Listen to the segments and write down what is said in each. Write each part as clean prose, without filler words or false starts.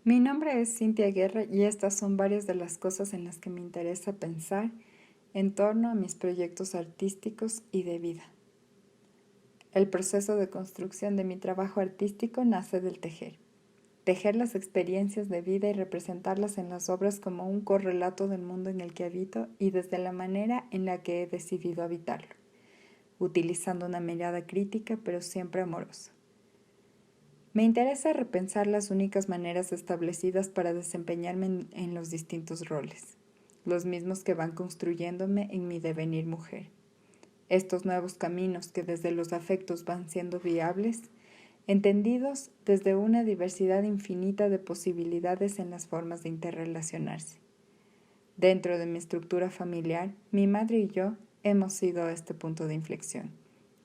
Mi nombre es Cintia Guerra y estas son varias de las cosas en las que me interesa pensar en torno a mis proyectos artísticos y de vida. El proceso de construcción de mi trabajo artístico nace del tejer. Tejer las experiencias de vida y representarlas en las obras como un correlato del mundo en el que habito y desde la manera en la que he decidido habitarlo, utilizando una mirada crítica pero siempre amorosa. Me interesa repensar las únicas maneras establecidas para desempeñarme en los distintos roles, los mismos que van construyéndome en mi devenir mujer. Estos nuevos caminos que desde los afectos van siendo viables, entendidos desde una diversidad infinita de posibilidades en las formas de interrelacionarse. Dentro de mi estructura familiar, mi madre y yo hemos sido a este punto de inflexión,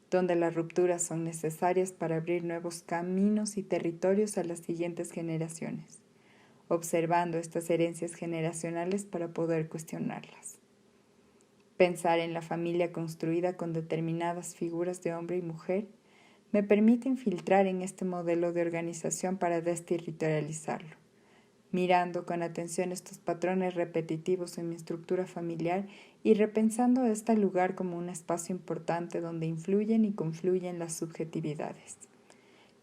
donde las rupturas son necesarias para abrir nuevos caminos y territorios a las siguientes generaciones, observando estas herencias generacionales para poder cuestionarlas. Pensar en la familia construida con determinadas figuras de hombre y mujer me permite infiltrar en este modelo de organización para desterritorializarlo, mirando con atención estos patrones repetitivos en mi estructura familiar y repensando este lugar como un espacio importante donde influyen y confluyen las subjetividades.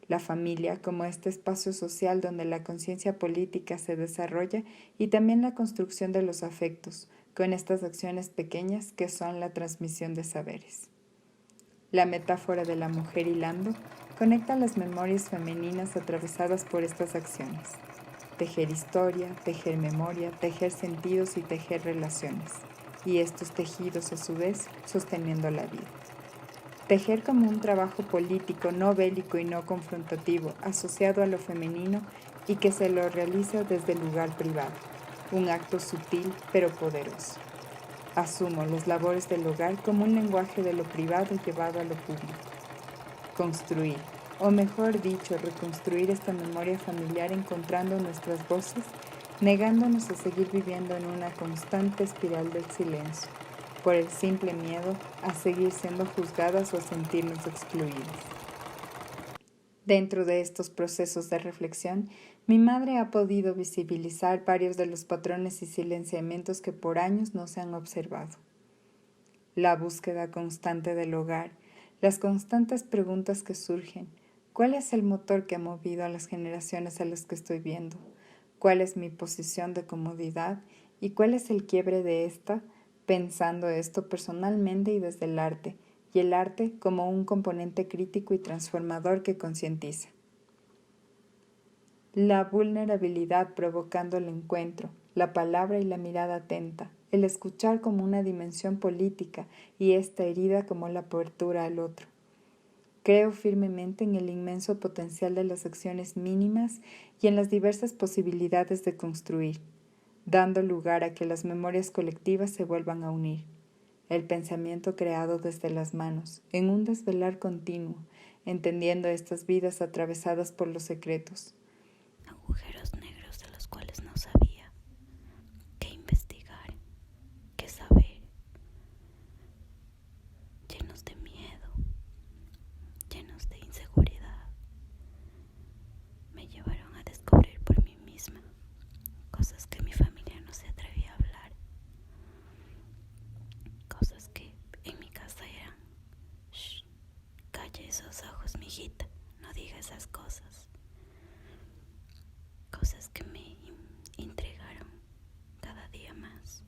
La familia como este espacio social donde la conciencia política se desarrolla y también la construcción de los afectos, con estas acciones pequeñas que son la transmisión de saberes. La metáfora de la mujer hilando conecta las memorias femeninas atravesadas por estas acciones. Tejer historia, tejer memoria, tejer sentidos y tejer relaciones. Y estos tejidos a su vez sosteniendo la vida. Tejer como un trabajo político, no bélico y no confrontativo, asociado a lo femenino y que se lo realiza desde el lugar privado. Un acto sutil pero poderoso. Asumo las labores del hogar como un lenguaje de lo privado llevado a lo público. Construir, o mejor dicho, reconstruir esta memoria familiar encontrando nuestras voces, negándonos a seguir viviendo en una constante espiral del silencio, por el simple miedo a seguir siendo juzgadas o a sentirnos excluidas. Dentro de estos procesos de reflexión, mi madre ha podido visibilizar varios de los patrones y silenciamientos que por años no se han observado. La búsqueda constante del hogar, las constantes preguntas que surgen. ¿Cuál es el motor que ha movido a las generaciones a las que estoy viendo? ¿Cuál es mi posición de comodidad? ¿Y cuál es el quiebre de esta? Pensando esto personalmente y desde el arte, y el arte como un componente crítico y transformador que concientiza. La vulnerabilidad provocando el encuentro, la palabra y la mirada atenta, el escuchar como una dimensión política y esta herida como la apertura al otro. Creo firmemente en el inmenso potencial de las acciones mínimas y en las diversas posibilidades de construir, dando lugar a que las memorias colectivas se vuelvan a unir. El pensamiento creado desde las manos, en un desvelar continuo, entendiendo estas vidas atravesadas por los secretos. Agujeros negros de los cuales no sabía qué investigar, qué saber, llenos de miedo, llenos de inseguridad, me llevaron a descubrir por mí misma cosas que mi familia no se atrevía a hablar, cosas que en mi casa eran, shh, calle esos ojos, mijita, no diga esas cosas, cosas que me intrigaron cada día más.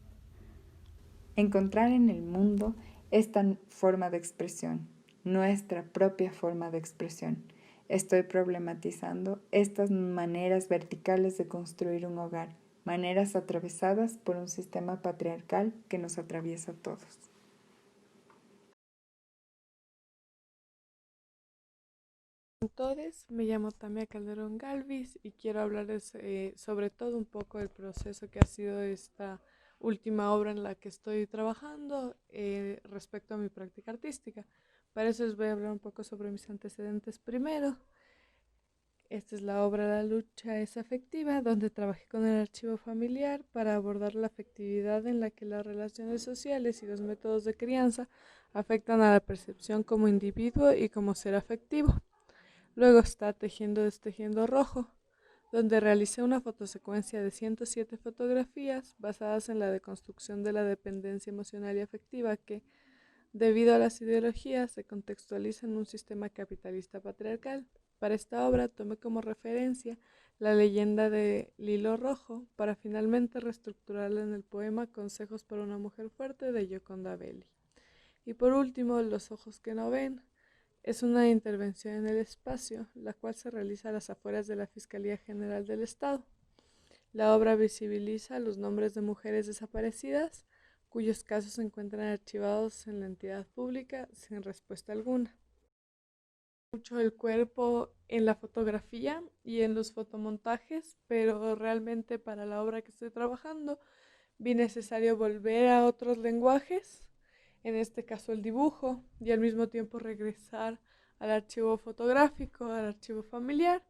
Encontrar en el mundo esta forma de expresión, nuestra propia forma de expresión. Estoy problematizando estas maneras verticales de construir un hogar, maneras atravesadas por un sistema patriarcal que nos atraviesa a todos. Todos, me llamo Tamia Calderón Galvis y quiero hablarles sobre todo un poco del proceso que ha sido esta última obra en la que estoy trabajando respecto a mi práctica artística. Para eso les voy a hablar un poco sobre mis antecedentes primero. Esta es la obra La lucha es afectiva, donde trabajé con el archivo familiar para abordar la afectividad en la que las relaciones sociales y los métodos de crianza afectan a la percepción como individuo y como ser afectivo. Luego está Tejiendo Destejiendo Rojo, donde realicé una fotosecuencia de 107 fotografías basadas en la deconstrucción de la dependencia emocional y afectiva que, debido a las ideologías, se contextualiza en un sistema capitalista patriarcal. Para esta obra tomé como referencia la leyenda de Hilo Rojo para finalmente reestructurarla en el poema Consejos para una mujer fuerte de Gioconda Belli. Y por último, Los ojos que no ven. Es una intervención en el espacio, la cual se realiza a las afueras de la Fiscalía General del Estado. La obra visibiliza los nombres de mujeres desaparecidas, cuyos casos se encuentran archivados en la entidad pública sin respuesta alguna. Mucho el cuerpo en la fotografía y en los fotomontajes, pero realmente para la obra que estoy trabajando vi necesario volver a otros lenguajes, en este caso el dibujo, y al mismo tiempo regresar al archivo fotográfico, al archivo familiar.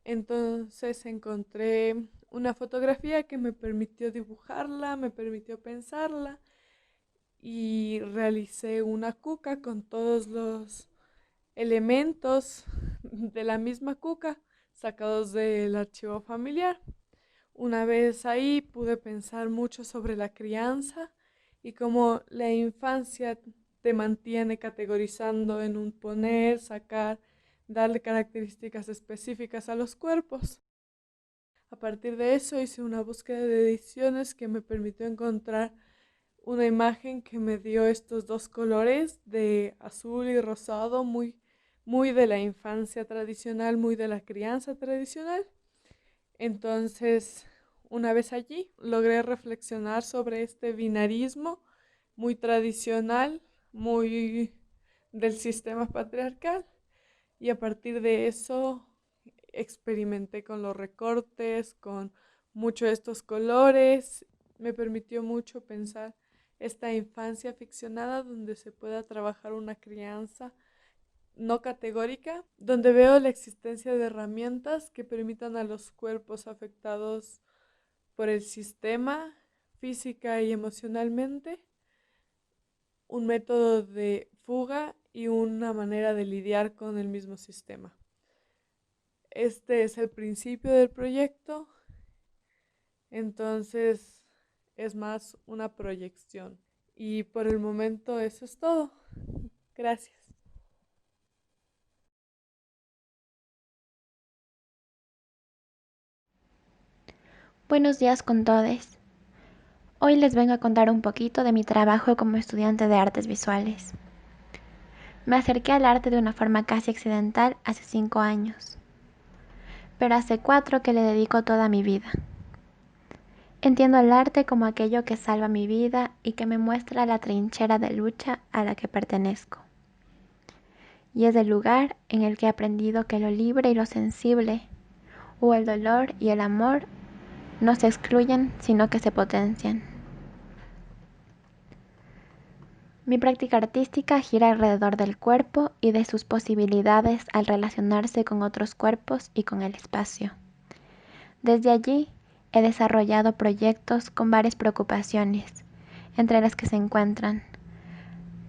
Entonces encontré una fotografía que me permitió dibujarla, me permitió pensarla y realicé una cuca con todos los elementos de la misma cuca sacados del archivo familiar. Una vez ahí pude pensar mucho sobre la crianza y cómo la infancia te mantiene categorizando en un poner, sacar, darle características específicas a los cuerpos. A partir de eso hice una búsqueda de ediciones que me permitió encontrar una imagen que me dio estos dos colores de azul y rosado, muy de la infancia tradicional, muy de la crianza tradicional. Entonces, una vez allí, logré reflexionar sobre este binarismo muy tradicional, muy del sistema patriarcal, y a partir de eso experimenté con los recortes, con mucho estos colores. Me permitió mucho pensar esta infancia ficcionada donde se pueda trabajar una crianza no categórica, donde veo la existencia de herramientas que permitan a los cuerpos afectados por el sistema, física y emocionalmente, un método de fuga y una manera de lidiar con el mismo sistema. Este es el principio del proyecto, entonces es más una proyección. Y por el momento eso es todo. Gracias. Buenos días con todos. Hoy les vengo a contar un poquito de mi trabajo como estudiante de artes visuales. Me acerqué al arte de una forma casi accidental hace 5 años, pero hace 4 que le dedico toda mi vida. Entiendo el arte como aquello que salva mi vida y que me muestra la trinchera de lucha a la que pertenezco. Y es el lugar en el que he aprendido que lo libre y lo sensible, o el dolor y el amor, no se excluyen, sino que se potencian. Mi práctica artística gira alrededor del cuerpo y de sus posibilidades al relacionarse con otros cuerpos y con el espacio. Desde allí he desarrollado proyectos con varias preocupaciones, entre las que se encuentran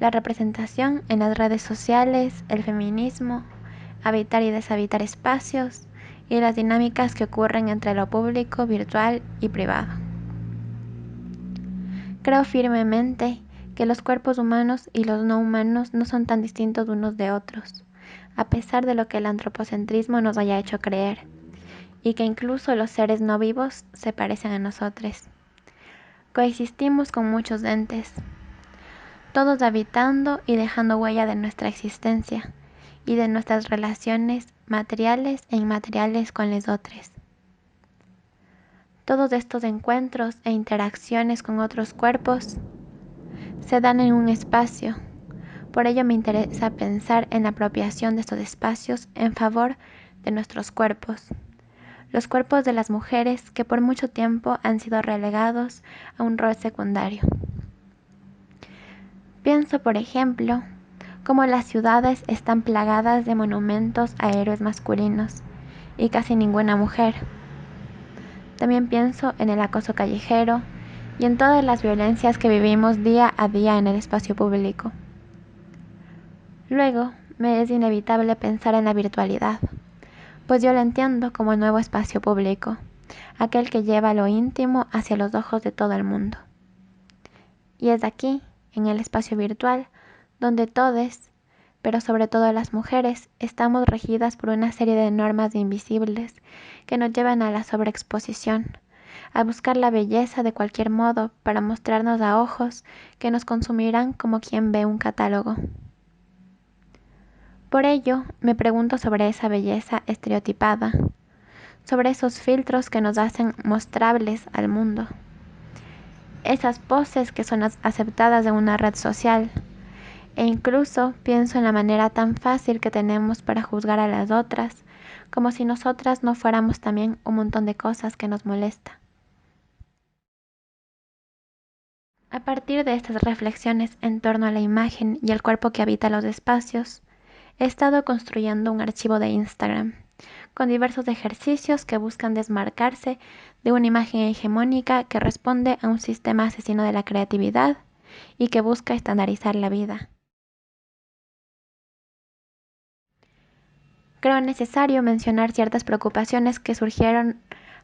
la representación en las redes sociales, el feminismo, habitar y deshabitar espacios y las dinámicas que ocurren entre lo público, virtual y privado. Creo firmemente que los cuerpos humanos y los no humanos no son tan distintos unos de otros, a pesar de lo que el antropocentrismo nos haya hecho creer, y que incluso los seres no vivos se parecen a nosotros. Coexistimos con muchos entes, todos habitando y dejando huella de nuestra existencia y de nuestras relaciones materiales e inmateriales con los otros. Todos estos encuentros e interacciones con otros cuerpos se dan en un espacio. Por ello me interesa pensar en la apropiación de estos espacios en favor de nuestros cuerpos. Los cuerpos de las mujeres que por mucho tiempo han sido relegados a un rol secundario. Pienso, por ejemplo, cómo las ciudades están plagadas de monumentos a héroes masculinos y casi ninguna mujer. También pienso en el acoso callejero y en todas las violencias que vivimos día a día en el espacio público. Luego, me es inevitable pensar en la virtualidad, pues yo lo entiendo como el nuevo espacio público, aquel que lleva lo íntimo hacia los ojos de todo el mundo. Y es aquí, en el espacio virtual, donde todes, pero sobre todo las mujeres, estamos regidas por una serie de normas invisibles que nos llevan a la sobreexposición, a buscar la belleza de cualquier modo para mostrarnos a ojos que nos consumirán como quien ve un catálogo. Por ello, me pregunto sobre esa belleza estereotipada, sobre esos filtros que nos hacen mostrables al mundo, esas poses que son aceptadas en una red social, e incluso pienso en la manera tan fácil que tenemos para juzgar a las otras, como si nosotras no fuéramos también un montón de cosas que nos molesta. A partir de estas reflexiones en torno a la imagen y al cuerpo que habita los espacios, he estado construyendo un archivo de Instagram, con diversos ejercicios que buscan desmarcarse de una imagen hegemónica que responde a un sistema asesino de la creatividad y que busca estandarizar la vida. Creo necesario mencionar ciertas preocupaciones que surgieron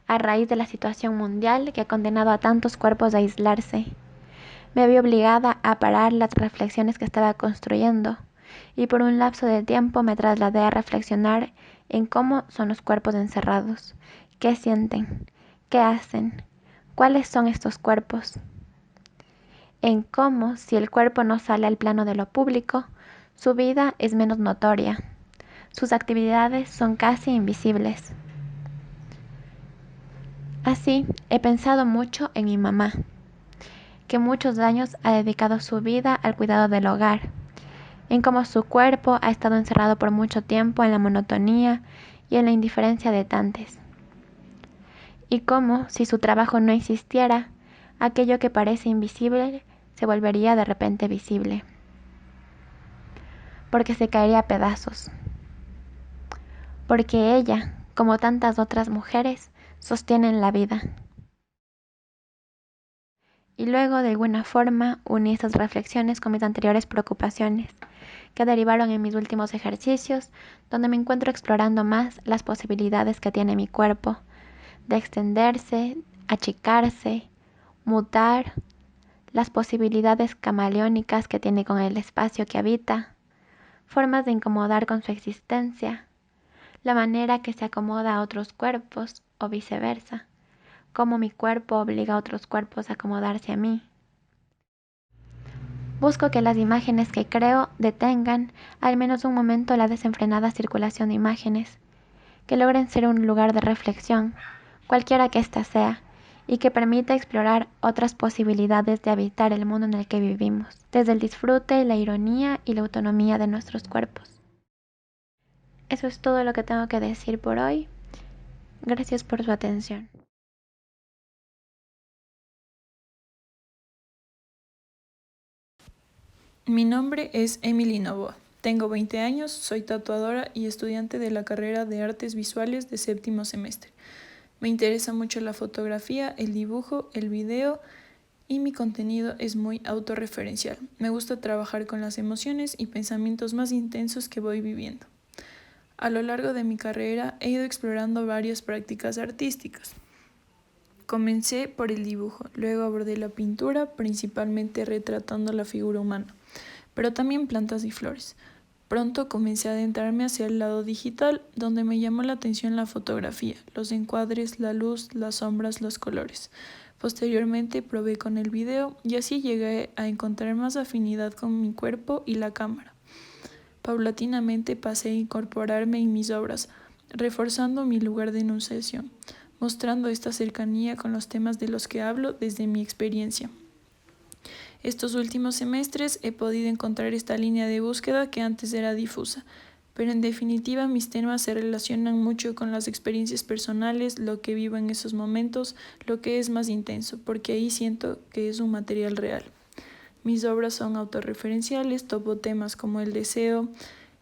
a raíz de la situación mundial que ha condenado a tantos cuerpos a aislarse. Me vi obligada a parar las reflexiones que estaba construyendo y por un lapso de tiempo me trasladé a reflexionar en cómo son los cuerpos encerrados, qué sienten, qué hacen, cuáles son estos cuerpos, en cómo si el cuerpo no sale al plano de lo público, su vida es menos notoria, sus actividades son casi invisibles. Así, he pensado mucho en mi mamá, que muchos años ha dedicado su vida al cuidado del hogar, en cómo su cuerpo ha estado encerrado por mucho tiempo en la monotonía y en la indiferencia de tantos, y cómo, si su trabajo no existiera, aquello que parece invisible se volvería de repente visible, porque se caería a pedazos, porque ella, como tantas otras mujeres, sostienen la vida. Y luego, de alguna forma, uní estas reflexiones con mis anteriores preocupaciones, que derivaron en mis últimos ejercicios, donde me encuentro explorando más las posibilidades que tiene mi cuerpo, de extenderse, achicarse, mutar, las posibilidades camaleónicas que tiene con el espacio que habita, formas de incomodar con su existencia, la manera que se acomoda a otros cuerpos o viceversa, cómo mi cuerpo obliga a otros cuerpos a acomodarse a mí. Busco que las imágenes que creo detengan al menos un momento la desenfrenada circulación de imágenes, que logren ser un lugar de reflexión, cualquiera que ésta sea, y que permita explorar otras posibilidades de habitar el mundo en el que vivimos, desde el disfrute, la ironía y la autonomía de nuestros cuerpos. Eso es todo lo que tengo que decir por hoy. Gracias por su atención. Mi nombre es Emily Novoa. Tengo 20 años, soy tatuadora y estudiante de la carrera de Artes Visuales de 7º semestre. Me interesa mucho la fotografía, el dibujo, el video y mi contenido es muy autorreferencial. Me gusta trabajar con las emociones y pensamientos más intensos que voy viviendo. A lo largo de mi carrera he ido explorando varias prácticas artísticas. Comencé por el dibujo, luego abordé la pintura, principalmente retratando la figura humana, pero también plantas y flores. Pronto comencé a adentrarme hacia el lado digital, donde me llamó la atención la fotografía, los encuadres, la luz, las sombras, los colores. Posteriormente probé con el video y así llegué a encontrar más afinidad con mi cuerpo y la cámara. Paulatinamente pasé a incorporarme en mis obras, reforzando mi lugar de enunciación, mostrando esta cercanía con los temas de los que hablo desde mi experiencia. Estos últimos semestres he podido encontrar esta línea de búsqueda que antes era difusa, pero en definitiva mis temas se relacionan mucho con las experiencias personales, lo que vivo en esos momentos, lo que es más intenso, porque ahí siento que es un material real. Mis obras son autorreferenciales, topo temas como el deseo,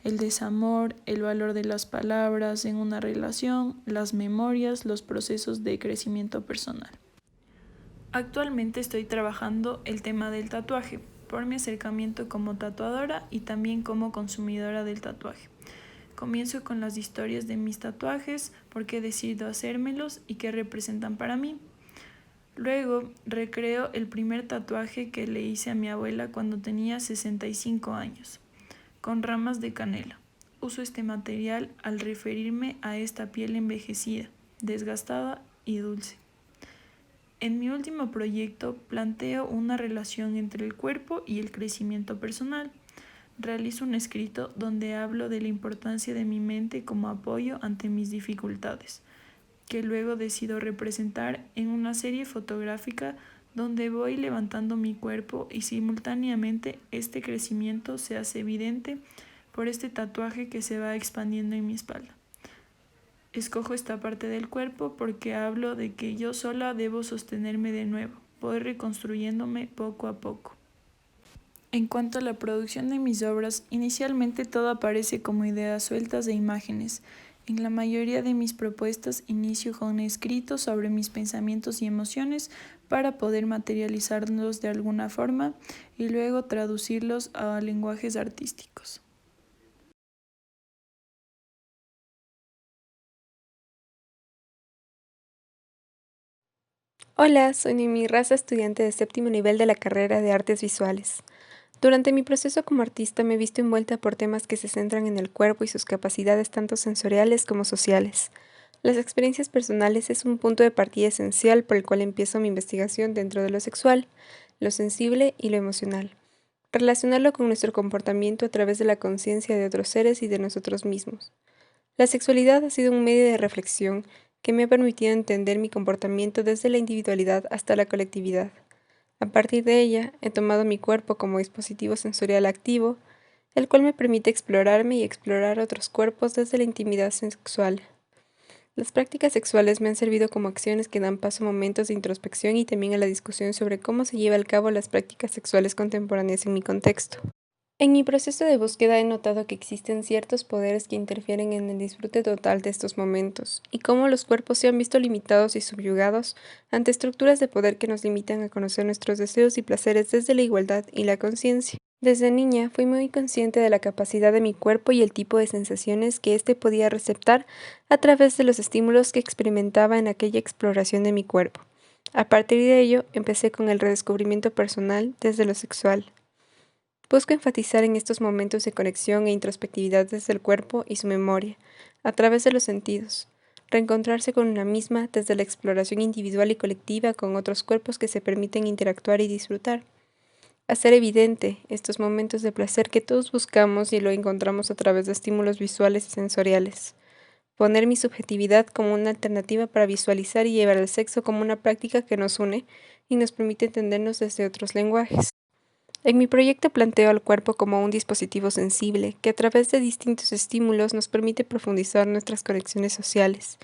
el desamor, el valor de las palabras en una relación, las memorias, los procesos de crecimiento personal. Actualmente estoy trabajando el tema del tatuaje, por mi acercamiento como tatuadora y también como consumidora del tatuaje. Comienzo con las historias de mis tatuajes, por qué decido hacérmelos y qué representan para mí. Luego recreo el primer tatuaje que le hice a mi abuela cuando tenía 65 años, con ramas de canela. Uso este material al referirme a esta piel envejecida, desgastada y dulce. En mi último proyecto planteo una relación entre el cuerpo y el crecimiento personal. Realizo un escrito donde hablo de la importancia de mi mente como apoyo ante mis dificultades, que luego decido representar en una serie fotográfica donde voy levantando mi cuerpo y simultáneamente este crecimiento se hace evidente por este tatuaje que se va expandiendo en mi espalda. Escojo esta parte del cuerpo porque hablo de que yo sola debo sostenerme de nuevo, voy reconstruyéndome poco a poco. En cuanto a la producción de mis obras, inicialmente todo aparece como ideas sueltas de imágenes. En la mayoría de mis propuestas inicio con escritos sobre mis pensamientos y emociones para poder materializarlos de alguna forma y luego traducirlos a lenguajes artísticos. Hola, soy Noemí Raza, estudiante de séptimo nivel de la carrera de Artes Visuales. Durante mi proceso como artista me he visto envuelta por temas que se centran en el cuerpo y sus capacidades tanto sensoriales como sociales. Las experiencias personales es un punto de partida esencial por el cual empiezo mi investigación dentro de lo sexual, lo sensible y lo emocional. Relacionarlo con nuestro comportamiento a través de la conciencia de otros seres y de nosotros mismos. La sexualidad ha sido un medio de reflexión que me ha permitido entender mi comportamiento desde la individualidad hasta la colectividad. A partir de ella, he tomado mi cuerpo como dispositivo sensorial activo, el cual me permite explorarme y explorar otros cuerpos desde la intimidad sexual. Las prácticas sexuales me han servido como acciones que dan paso a momentos de introspección y también a la discusión sobre cómo se lleva a cabo las prácticas sexuales contemporáneas en mi contexto. En mi proceso de búsqueda he notado que existen ciertos poderes que interfieren en el disfrute total de estos momentos, y cómo los cuerpos se han visto limitados y subyugados ante estructuras de poder que nos limitan a conocer nuestros deseos y placeres desde la igualdad y la conciencia. Desde niña fui muy consciente de la capacidad de mi cuerpo y el tipo de sensaciones que éste podía receptar a través de los estímulos que experimentaba en aquella exploración de mi cuerpo. A partir de ello, empecé con el redescubrimiento personal desde lo sexual. Busco enfatizar en estos momentos de conexión e introspectividad desde el cuerpo y su memoria, a través de los sentidos, reencontrarse con una misma desde la exploración individual y colectiva con otros cuerpos que se permiten interactuar y disfrutar. Hacer evidente estos momentos de placer que todos buscamos y lo encontramos a través de estímulos visuales y sensoriales. Poner mi subjetividad como una alternativa para visualizar y llevar al sexo como una práctica que nos une y nos permite entendernos desde otros lenguajes. En mi proyecto planteo al cuerpo como un dispositivo sensible que a través de distintos estímulos nos permite profundizar nuestras conexiones sociales.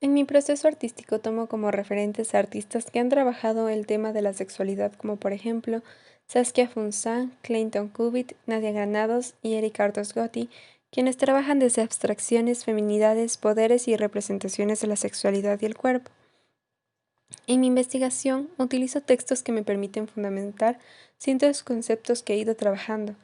En mi proceso artístico tomo como referentes a artistas que han trabajado el tema de la sexualidad como por ejemplo Saskia Funsan, Clayton Cubitt, Nadia Granados y Eric Ardos Gotti, quienes trabajan desde abstracciones, feminidades, poderes y representaciones de la sexualidad y el cuerpo. En mi investigación utilizo textos que me permiten fundamentar ciertos conceptos que he ido trabajando.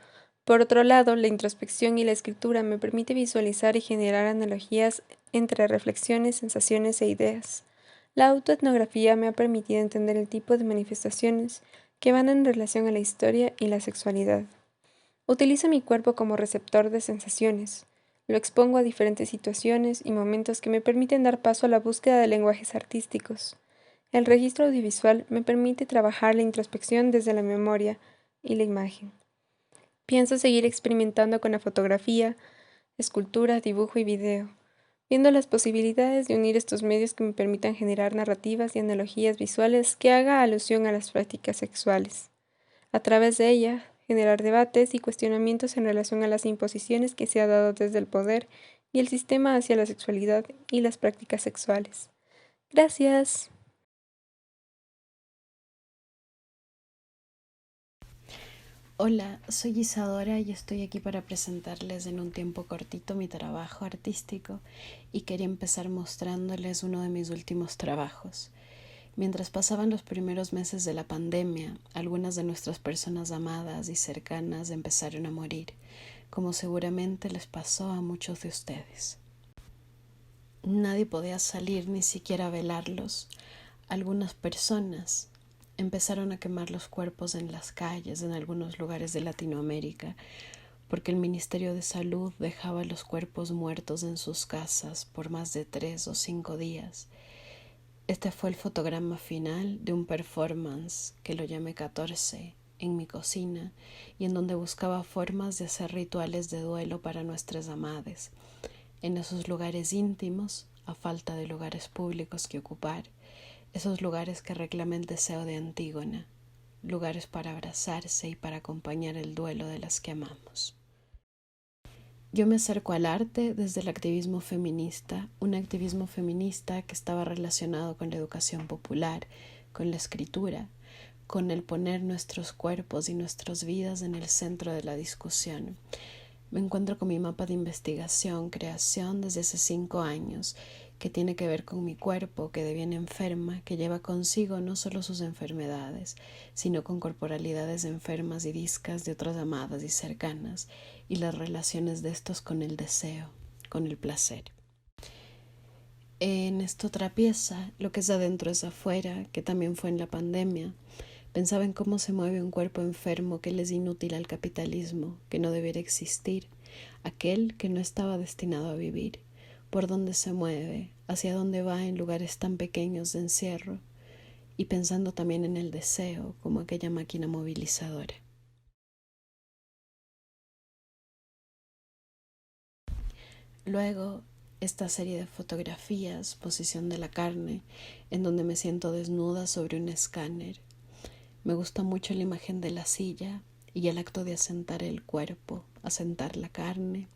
Por otro lado, la introspección y la escritura me permite visualizar y generar analogías entre reflexiones, sensaciones e ideas. La autoetnografía me ha permitido entender el tipo de manifestaciones que van en relación a la historia y la sexualidad. Utilizo mi cuerpo como receptor de sensaciones. Lo expongo a diferentes situaciones y momentos que me permiten dar paso a la búsqueda de lenguajes artísticos. El registro audiovisual me permite trabajar la introspección desde la memoria y la imagen. Pienso seguir experimentando con la fotografía, escultura, dibujo y video, viendo las posibilidades de unir estos medios que me permitan generar narrativas y analogías visuales que haga alusión a las prácticas sexuales. A través de ella, generar debates y cuestionamientos en relación a las imposiciones que se ha dado desde el poder y el sistema hacia la sexualidad y las prácticas sexuales. Gracias. Hola, soy Isadora y estoy aquí para presentarles en un tiempo cortito mi trabajo artístico y quería empezar mostrándoles uno de mis últimos trabajos. Mientras pasaban los primeros meses de la pandemia, algunas de nuestras personas amadas y cercanas empezaron a morir. como seguramente les pasó a muchos de ustedes. Nadie podía salir ni siquiera a velarlos. Algunas personas empezaron a quemar los cuerpos en las calles en algunos lugares de Latinoamérica, porque el Ministerio de Salud dejaba los cuerpos muertos en sus casas por más de 3 o 5 días. Este fue el fotograma final de un performance que lo llamé 14 en mi cocina, y en donde buscaba formas de hacer rituales de duelo para nuestras amadas, en esos lugares íntimos, a falta de lugares públicos que ocupar, esos lugares que reclama el deseo de Antígona, lugares para abrazarse y para acompañar el duelo de las que amamos. Yo me acerco al arte desde el activismo feminista, un activismo feminista que estaba relacionado con la educación popular, con la escritura, con el poner nuestros cuerpos y nuestras vidas en el centro de la discusión. Me encuentro con mi mapa de investigación, creación desde hace 5 años, que tiene que ver con mi cuerpo, que de bien enferma, que lleva consigo no solo sus enfermedades, sino con corporalidades enfermas y discas de otras amadas y cercanas, y las relaciones de estos con el deseo, con el placer. En esta otra pieza, lo que es adentro es afuera, que también fue en la pandemia, pensaba en cómo se mueve un cuerpo enfermo que le es inútil al capitalismo, que no debiera existir, aquel que no estaba destinado a vivir, por dónde se mueve, hacia dónde va en lugares tan pequeños de encierro, y pensando también en el deseo como aquella máquina movilizadora. Luego, esta serie de fotografías, posición de la carne, en donde me siento desnuda sobre un escáner. Me gusta mucho la imagen de la silla y el acto de asentar el cuerpo, asentar la carne,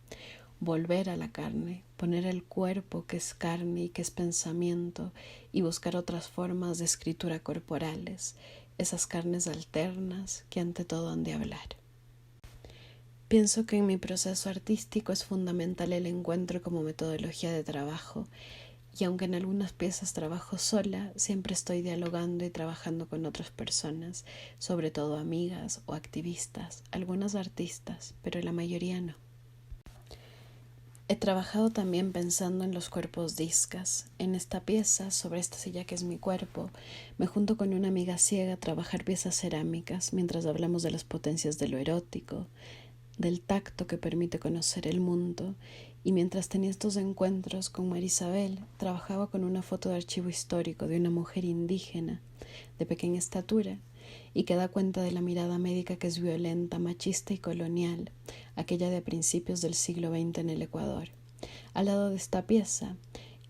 volver a la carne, poner el cuerpo que es carne y que es pensamiento, y buscar otras formas de escritura corporales, esas carnes alternas que ante todo han de hablar. Pienso que en mi proceso artístico es fundamental el encuentro como metodología de trabajo, y aunque en algunas piezas trabajo sola, siempre estoy dialogando y trabajando con otras personas, sobre todo amigas o activistas, algunas artistas, pero la mayoría no. He trabajado también pensando en los cuerpos discas. En esta pieza, sobre esta silla que es mi cuerpo, me junto con una amiga ciega a trabajar piezas cerámicas mientras hablamos de las potencias de lo erótico, del tacto que permite conocer el mundo, y mientras tenía estos encuentros con Marisabel, trabajaba con una foto de archivo histórico de una mujer indígena de pequeña estatura y que da cuenta de la mirada médica que es violenta, machista y colonial, aquella de principios del siglo XX en el Ecuador. Al lado de esta pieza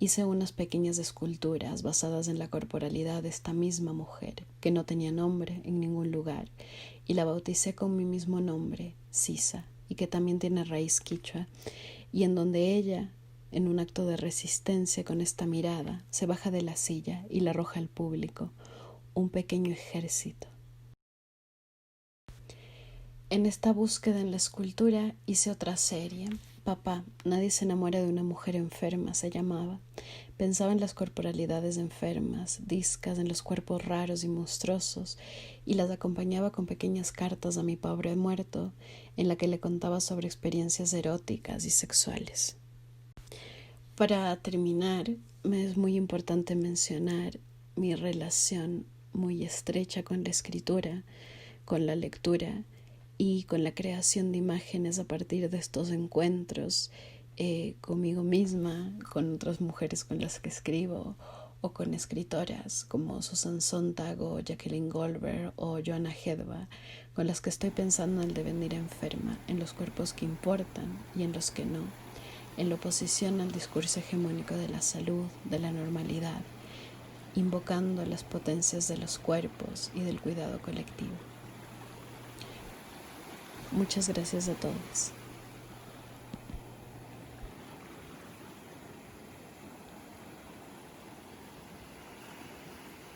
hice unas pequeñas esculturas basadas en la corporalidad de esta misma mujer, que no tenía nombre en ningún lugar, y la bauticé con mi mismo nombre, Sisa, y que también tiene raíz quichua, y en donde ella, en un acto de resistencia con esta mirada, se baja de la silla y la arroja al público, un pequeño ejército. En esta búsqueda en la escultura hice otra serie. Papá, nadie se enamora de una mujer enferma, se llamaba. Pensaba en las corporalidades enfermas, discas, en los cuerpos raros y monstruosos, y las acompañaba con pequeñas cartas a mi pobre muerto, en la que le contaba sobre experiencias eróticas y sexuales. Para terminar, me es muy importante mencionar mi relación muy estrecha con la escritura, con la lectura y con la creación de imágenes a partir de estos encuentros conmigo misma, con otras mujeres con las que escribo, o con escritoras como Susan Sontag o Jacqueline Goldberg o Joanna Hedva, con las que estoy pensando en el devenir enferma, en los cuerpos que importan y en los que no, en la oposición al discurso hegemónico de la salud, de la normalidad, invocando las potencias de los cuerpos y del cuidado colectivo. Muchas gracias a todos.